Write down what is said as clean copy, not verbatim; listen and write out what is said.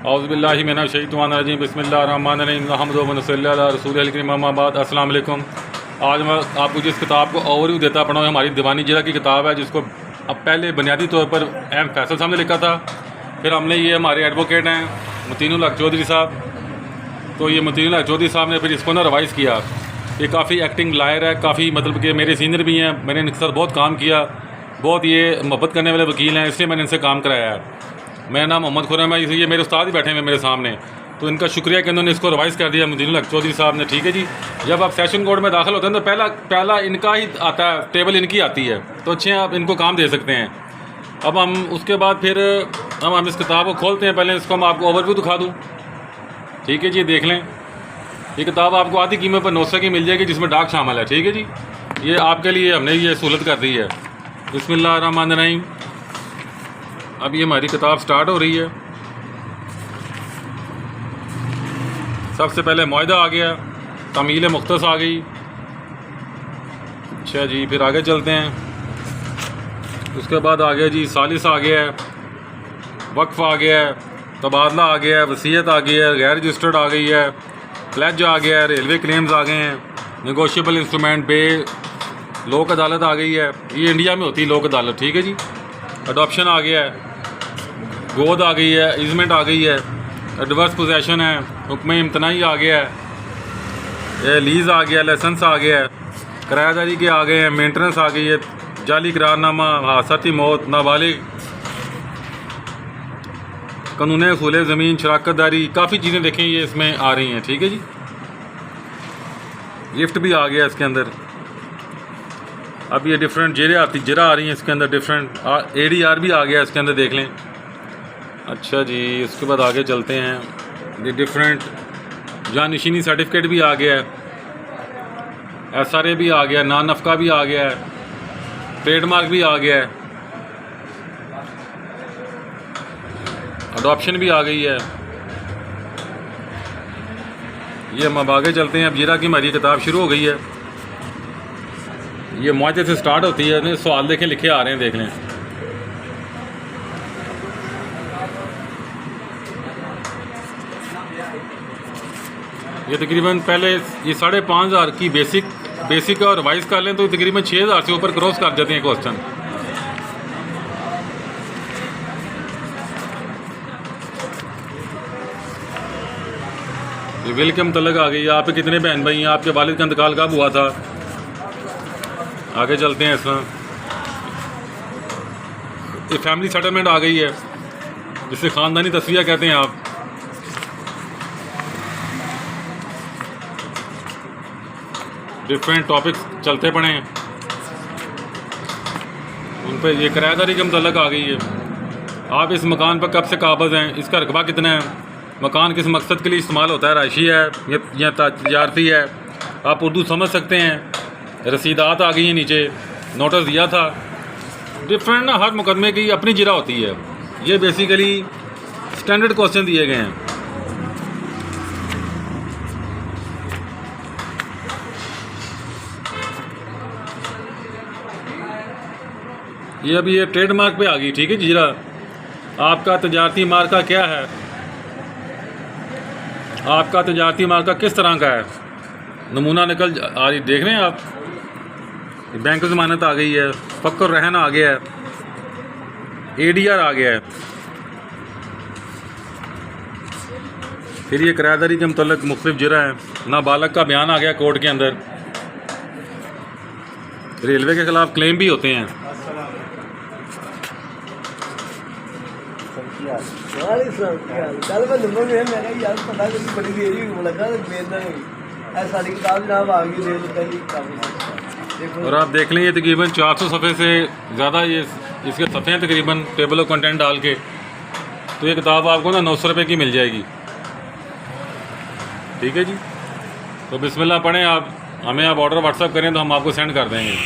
औज़ुबिल्लाहि मिनश्शैतानिर्रजीम बिस्मिल्लाहिर्रहमानिर्रहीम हम्दु व नसल्ली अला रसूलिल करीम अम्मा बाद। अस्सलाम वालेकुम। आज मैं आपको जिस किताब को ओवरव्यू देता पड़ा हूँ हमारी दीवानी जिला की किताब है, जिसको अब पहले बुनियादी तौर पर एम फैसल साहब ने लिखा था। फिर हमने ये हमारे एडवोकेट हैं मतीनुल हक चौधरी साहब, तो ये मतीनुल हक चौधरी साहब ने फिर इसको ना रिवाइज़ किया। ये काफ़ी एक्टिंग लायर है, काफ़ी मतलब कि मेरे सीनियर भी हैं, मैंने इनके साथ बहुत काम किया, बहुत ये मोहब्बत करने वाले वकील हैं, इसलिए मैंने इनसे काम कराया है। मेरा नाम मोहम्मद खुर्रम है, इसलिए ये मेरे उस्ताद ही बैठे हैं मेरे सामने, तो इनका शुक्रिया कि उन्होंने इसको रिवाइज़ कर दिया मतीनुल हक चौधरी साहब ने। ठीक है जी। जब आप सेशन कोर्ट में दाखिल होते हैं तो पहला इनका ही आता है, टेबल इनकी आती है, तो अच्छे आप इनको काम दे सकते हैं। अब हम उसके बाद फिर हम इस किताब को खोलते हैं। पहले इसको मैं आपको ओवरव्यू दिखा दूँ। ठीक है जी, देख लें। ये किताब आपको आधी कीमत पर 900 की मिल जाएगी, जिसमें डाक शामिल है। ठीक है जी, ये आपके लिए हमने ये सहूलत कर दी है। बिस्मिल्लाहिर्रहमानिर्रहीम। अब ये हमारी किताब स्टार्ट हो रही है। सबसे पहले मुआहदा आ गया, तमील मुख्तस आ गई। अच्छा जी, फिर आगे चलते हैं। उसके बाद आ गया जी सालिस आ गया है, वक्फ आ गया है, तबादला आ गया है, वसीयत आ गई है, गैर रजिस्टर्ड आ गई है, प्लेज आ गया है, रेलवे क्लेम्स आ गए हैं, नेगोशिएबल इंस्ट्रूमेंट पे, लोक अदालत आ गई है। ये इंडिया में होती है लोक अदालत। ठीक है जी। अडॉप्शन आ गया है, गोद आ गई है, ईजमेंट आ गई है, एडवर्स पोजेशन है, हुक्म इम्तनाई आ गया है, लीज़ आ गया, लाइसेंस आ गया है, किरायादारी के आ गए हैं, मेंटेनेंस आ गई है, जाली करारनामा, हादसाती मौत, नाबालिग, कानून असूल ज़मीन, शराकत दारी, काफ़ी चीज़ें देखें ये इसमें आ रही हैं। ठीक है जी। गिफ्ट भी आ गया इसके अंदर। अब ये डिफरेंट जरा आ रही हैं इसके अंदर, डिफरेंट ADR भी आ गया इसके अंदर, देख लें। अच्छा जी, उसके बाद आगे चलते हैं। ये डिफरेंट जानशिनी सर्टिफिकेट भी आ गया है, SRA भी आ गया, नान नफका भी आ गया है, ट्रेडमार्क भी आ गया है, अडॉप्शन भी आ गई है। ये हम अब आगे चलते हैं। अब जीरा की हमारी किताब शुरू हो गई है। ये मुआहदे से स्टार्ट होती है। सवाल देखें लिखे आ रहे हैं, देख लें। ये तकरीबन पहले ये 5,500 की बेसिक और रिवाइज कर लें तो तकरीबन 6,000 से ऊपर क्रॉस कर जाते हैं क्वेश्चन। ये विल के मुतल्लिक़ आ गई। आप कितने बहन भाई हैं, आपके वालिद का इंतकाल कब हुआ था। आगे चलते हैं। इसमें ये फैमिली सेटलमेंट आ गई है, जिसे ख़ानदानी तस्वीया कहते हैं आप। डिफरेंट टॉपिक्स चलते पड़े हैं उन पर। ये किरायादारी के मुतल्लिक़ आ गई है। आप इस मकान पर कब से काबिज़ हैं, इसका रकबा कितना है, मकान किस मकसद के लिए इस्तेमाल होता है, राइशी है या तजारती है, आप उर्दू समझ सकते हैं। रसीदात आ गई हैं नीचे, नोटिस दिया था। डिफरेंट ना, हर मुकदमे की अपनी जिरा होती है। ये बेसिकली स्टैंडर्ड क्वेश्चन दिए गए हैं। ये अभी ये ट्रेडमार्क पे आ गई। ठीक है जीरा, आपका तजारती मार्का क्या है, आपका तजारती मार्का किस तरह का है, नमूना निकल आ रही, देख रहे हैं आप। बैंक ज़मानत आ गई है, फ़क्र रहन आ गया है, ADR आ गया है। फिर ये किरायादारी के मुतल्लिक़ मुख्तलिफ जरा है, नाबालग का बयान आ गया कोर्ट के अंदर। रेलवे के ख़िलाफ़ क्लेम भी होते हैं। और आप देख लें ये तकरीबन 400 सफ़े से ज़्यादा ये इसके सफ़े हैं तकरीबन, टेबल ऑफ कंटेंट डाल के। तो ये किताब आपको ना 900 रुपये की मिल जाएगी। ठीक है जी। तो बिस्मिल्लाह पढ़ें आप, हमें आप ऑर्डर व्हाट्सअप करें तो हम आपको सेंड कर देंगे।